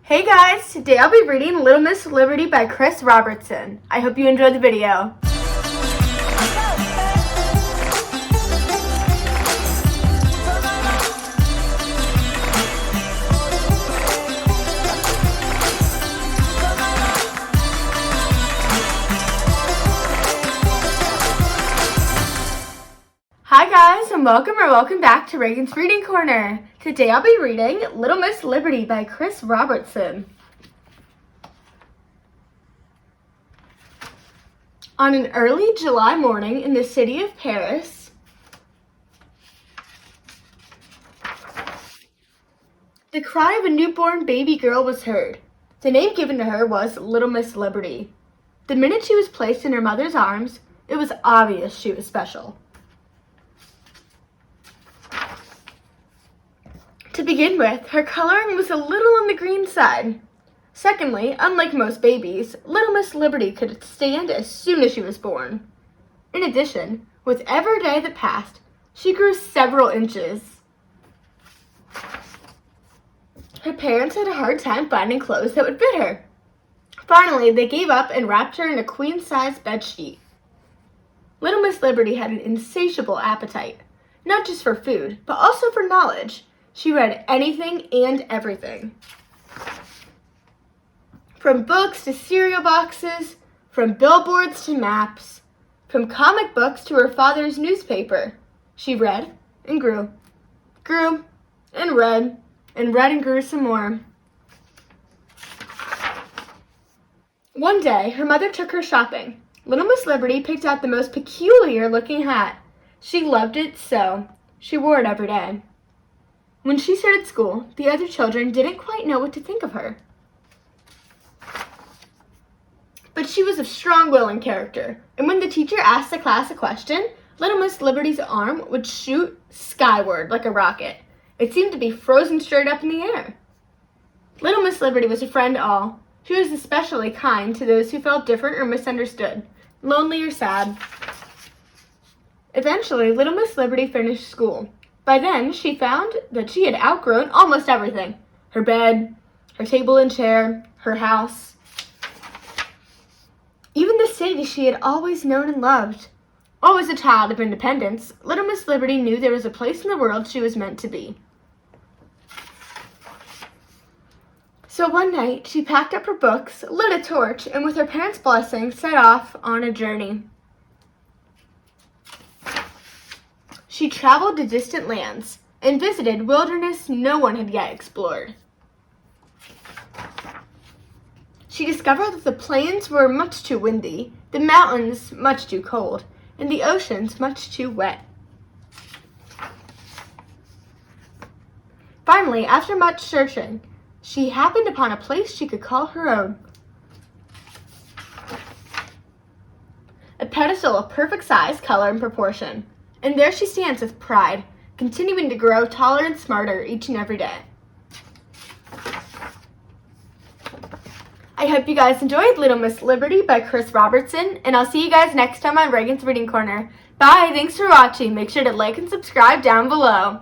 Hey guys, today I'll be reading Little Miss Liberty by Chris Robertson. I hope you enjoyed the video. Hi guys, and welcome back to Reagan's Reading Corner. Today I'll be reading Little Miss Liberty by Chris Robertson. On an early July morning in the city of Paris, the cry of a newborn baby girl was heard. The name given to her was Little Miss Liberty. The minute she was placed in her mother's arms, it was obvious she was special. To begin with, her coloring was a little on the green side. Secondly, unlike most babies, Little Miss Liberty could stand as soon as she was born. In addition, with every day that passed, she grew several inches. Her parents had a hard time finding clothes that would fit her. Finally, they gave up and wrapped her in a queen-size bedsheet. Little Miss Liberty had an insatiable appetite, not just for food, but also for knowledge. She read anything and everything. From books to cereal boxes, from billboards to maps, from comic books to her father's newspaper. She read and grew and read and grew some more. One day, her mother took her shopping. Little Miss Liberty picked out the most peculiar looking hat. She loved it so. She wore it every day. When she started school, the other children didn't quite know what to think of her. But she was of strong-willed character, and when the teacher asked the class a question, Little Miss Liberty's arm would shoot skyward like a rocket. It seemed to be frozen straight up in the air. Little Miss Liberty was a friend to all. She was especially kind to those who felt different or misunderstood, lonely or sad. Eventually, Little Miss Liberty finished school. By then, she found that she had outgrown almost everything. Her bed, her table and chair, her house. Even the city she had always known and loved. Always a child of independence, Little Miss Liberty knew there was a place in the world she was meant to be. So one night, she packed up her books, lit a torch, and with her parents' blessing, set off on a journey. She traveled to distant lands and visited wilderness no one had yet explored. She discovered that the plains were much too windy, the mountains much too cold, and the oceans much too wet. Finally, after much searching, she happened upon a place she could call her own. A pedestal of perfect size, color, and proportion. And there she stands with pride, continuing to grow taller and smarter each and every day. I hope you guys enjoyed Little Miss Liberty by Chris Robertson, and I'll see you guys next time on Reagan's Reading Corner. Bye, thanks for watching. Make sure to like and subscribe down below.